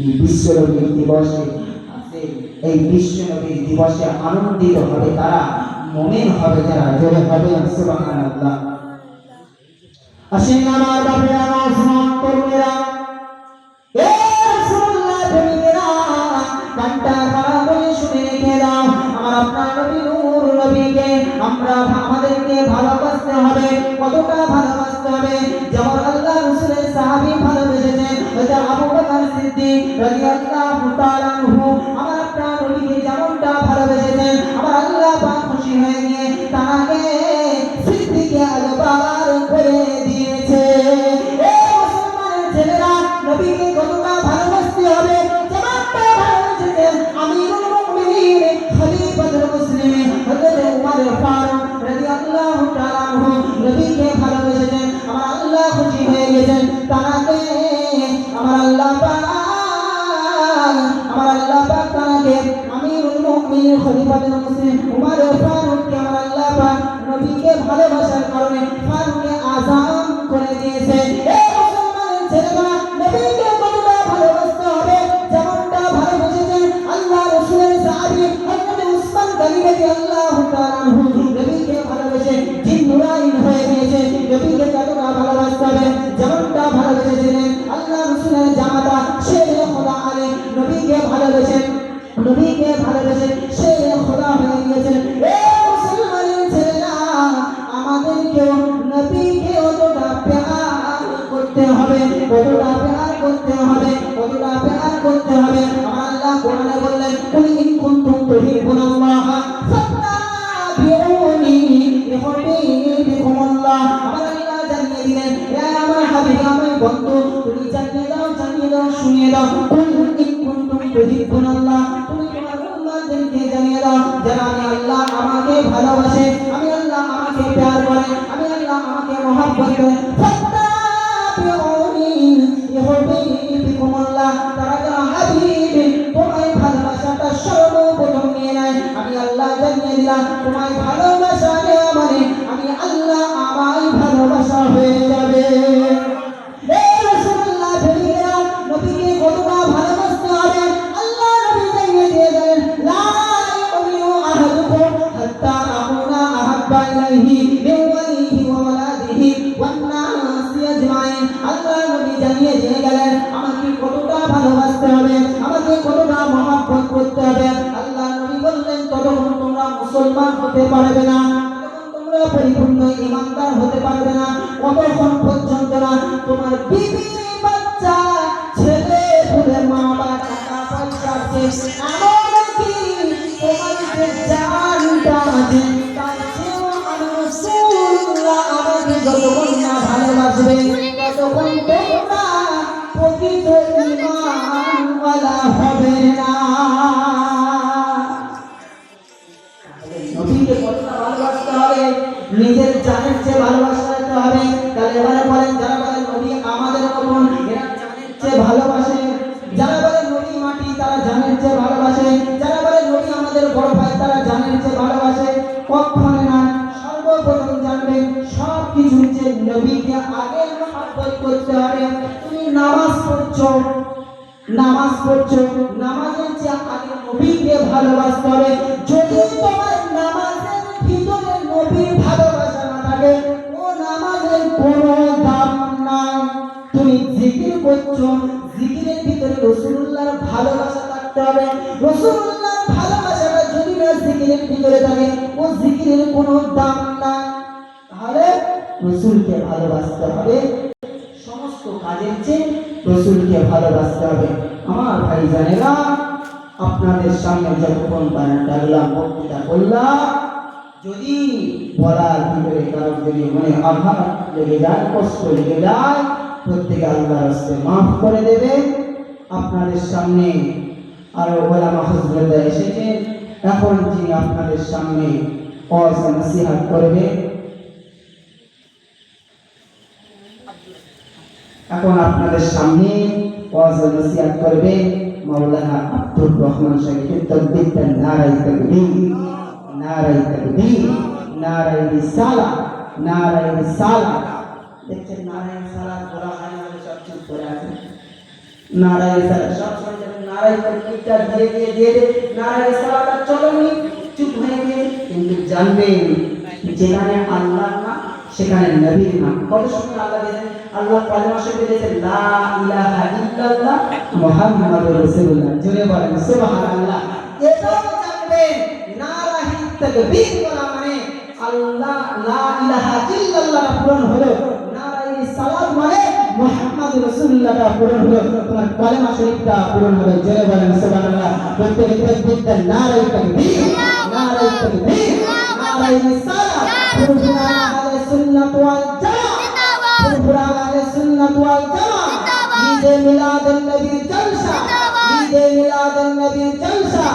এই বিশ্বনবীর দিবসে এই বিশ্বনবীর দিবসে আনন্দিত হবে তারা, মুমিন হবে যারা, জোরে হবে সুবহানাল্লাহ। আসেন আমার বাপেরা, নওজওয়ান তরুণেরা, এ রাসূলুল্লাহ প্রেমিকেরা, কানটা খারাপ করে শুনে রেখে দাও। আমার আপনার নবী নূর নবীকে আমরা আমাদেরকে ভালোবাসতে হবে। কতটা ভালোবাসতে হবে? যেমন আল্লাহ রাসূলের সাহাবী ভালোবেসেছেন, হযরত আবু বকর সিদ্দিক রাদিয়াল্লাহু তাআলা আনহু আমার আপনার নবীকে যেমনটা ভালোবেসেছেন, আমার আল্লাহ পাক খুশি হয়ে গিয়ে তাকে সিদ্দিকে আকবার করে দিয়েছে। এ মুসলমানের ছেলেরা, নবীকে কতটা ভালোবাসতে হবে? যেমনটা ভালোবেসেছেন আমিরুল মুমিনিন খলিফাতুল মুসলিমিন হযরত উমর ফারুক রাদিয়াল্লাহু তাআলা আনহু নবীকে ভালোবেসেছেন, আমার আল্লাহ খুশি হয়ে গেছেন তাকে আমার আল্লাহ পাক তাকে আমিরুল মুমিনিন খলিফাতুল মুসলিমিন উমর ফারুককে আমার আল্লাহ পাক নবীকে ভালোবাসার কারণে ফারুকে আযম করে দিয়েছে। এই মুসলমানের ছেলেরা, নবীকে কতটা ভালোবাসতে হবে? যেমনটা ভালোবেসেছেন আল্লাহ রাসূলের সাহাবী হযরত উসমান গনি রাদিয়াল্লাহু তাআলা আনহু নবীকে ভালোবেসে জিন্নুরাইন হয়ে গিয়েছে। নবীকে কতটা ভালোবাসতে হবে? যেমনটা ভালোবেসেছিলেন আল্লাহ রাসূলের জামাতা শেরে খোদা আলী নবীকে ভালোবেসে সে খোদা হয়ে গিয়েছেন। এই মুসলমানের ছেলেরা, আমাদেরকেও নবীকে কতটা প্যার করতে হবে, কতটা প্যার করতে হবে, কতটা প্যার করতে হবে। আমার আল্লাহ কোরআনে বললেন, কুল ইন কুনতুম তুহিব্বুনাল্লাহ ফাত্তাবিউনি ইউহিব্বুকুমুল্লাহ। আমার আল্লাহ জানিয়ে দিলেন, হে আমার হাবিব, আমার বন্ধু, তুমি জানিয়ে দাও, শুনিয়ে দাও, কুল ইন কুনতুম তুহিব্বুনাল্লাহ, তুমি তোমার উম্মতদেরকে জানিয়ে দাও যারা আমি আল্লাহ আমাকে ভালোবাসে, আমি আল্লাহ আমাকে প্যার করে, আমি আল্লাহ আমাকে মহব্বত করে, ফাত্তাবিউনি ইউহিব্বুকুমুল্লাহ, তারা যারা হাবিব তোমায় ভালোবাসাটা সর্বপ্রথম নিয়ে নেয়। আমি আল্লাহ জানিয়ে দিলাম, তোমায় ভালোবাসা নেওয়া মানে আমি আল্লাহ আমায় ভালোবাসা হয়ে যাবে। নবীকে কতটা ভালোবাসতে হবে? আল্লাহ নবী জানিয়ে দিয়েছেন, লা ইউমিনু আহাদুকুম হাত্তা আকুনা আহাব্বা ইলাইহি মিন ওয়ালিহি ওয়া ওয়ালাদিহি ওয়ান নাসি আজমাইন। আল্লাহ নবী জানিয়ে দিয়ে গেলেন আমাকে কতটা ভালোবাসতে হবে, আমাকে কতটা মহব্বত করতে হবে। আল্লাহ নবী বললেন, ততক্ষণ তোমরা মুসলমান হতে পারবে না, তোমরা পরিপূর্ণ ঈমানদার হতে পারবে না, কতক্ষণ পর্যন্ত না তোমার বিবি বাচ্চা ছেলে পুলে মা বাবা টাকা পয়সা আছে, এমনকি তোমার যে জানটা আছে তার চেয়েও আমি রাসূলুল্লাহ আমাকে যতক্ষণ না ভালোবাসবে ততক্ষণ তোমরা প্রকৃত ঈমানওয়ালা হবে না। নবীকে কতটা ভালোবাসতে হবে? নিজের জানের চেয়ে ভালোবাসতে হবে। তাহলে এবারে বলেন, যারা বলেন নবী আমাদের মতন, এরা জানের চেয়ে ভালোবাসে। যারা বলেন নবী মাটি, তারা জানের চেয়ে ভালোবাসে। যারা বলেন নবী আমাদের বড় ভাই, তারা জানের চেয়ে ভালোবাসে। কখনো না, সর্বপ্রথম জানবেন সব কিছুর চেয়ে নবীকে আগে মহব্বত করতে হবে। তুমি নামাজ পড়ছো, নামাজের চেয়ে আগে নবীকে ভালোবাসতে হবে। যদি তোমার নামাজের ভিতরে নবীর ভালোবাসা না থাকে, ও নামাজের কোনো দাম নাই। তুমি জিকির করছো, জিকিরের ভিতরে রাসূলুল্লাহর ভালোবাসা থাকতে হবে। রাসূলুল্লাহর ভালোবাসাটা যদি না জিকিরের ভিতরে থাকে, ও জিকিরের কোনো দাম নাই। তাহলে রাসূলকে ভালোবাসতে হবে, সমস্ত কাজের চেয়ে রাসূলকে ভালোবাসতে হবে। আমার ভাই জানেরা, আপনাদের সামনে যতক্ষণ ডাকলাম, বক্তৃতা করলাম, যদি বলার ভিতরে কারো যদি মনে আঘাত লেগে যায়, কষ্ট লেগে যায়, প্রত্যেকে আল্লাহর রাস্তে মাফ করে দেবে। আপনাদের সামনে আরো ওলামা হযরতরা এসেছেন, এখন যিনি আপনাদের সামনে ওয়াজ নসিহত করবে, এখন আপনাদের সামনে ওয়াজ নসিহত করবে মাওলানা আব্দুর রহমান সাহেব। তাকবীর, নারায়ে তাকবীর, নারায়ে তাকবীর, নারায়ে রিসালাত, নারায়ে রিসালাত। দেখছেন নারায়ে রিসালাত বলা হয় না, সব চুপ করে আছে। নারায়ে রিসালাত সব নারাই তাকবীরটা দিয়ে নারাই সালাত চলনি চুপ হয়ে গিয়ে কিন্তু জানবেন যেখানে আল্লাহ না সেখানে নবীর নাম কত সুন্দর আল্লাহ দিয়েছেন আল্লাহ কালেমা শরীফে দিয়েছেন লা ইলাহা ইল্লাল্লাহ মুহাম্মাদুর রাসূলুল্লাহ জোরে বলেন সুবহানাল্লাহ এটাও জানবেন নারাই তাকবীর বলা মানে আল্লাহ লা ইলাহা ইল্লাল্লাহ পূরণ হলো নারাই সালাত মানে মুহাম্মাদুর রাসূলুল্লাহ পূরণ হলো তোমার কালেমা শরীফটা পূরণ হবে জোরে বলেন সুবহানাল্লাহ প্রত্যেক তাকবীর নারাই তাকবীর নারাই তাকবীর নারাই সালাত পুরা আহলে সুন্নাত ওয়াল জামাত পুরা আহলে সুন্নাত ওয়াল জামাত ঈদে মিলাদুন নবীর জলসা ঈদে মিলাদুন নবীর জলসা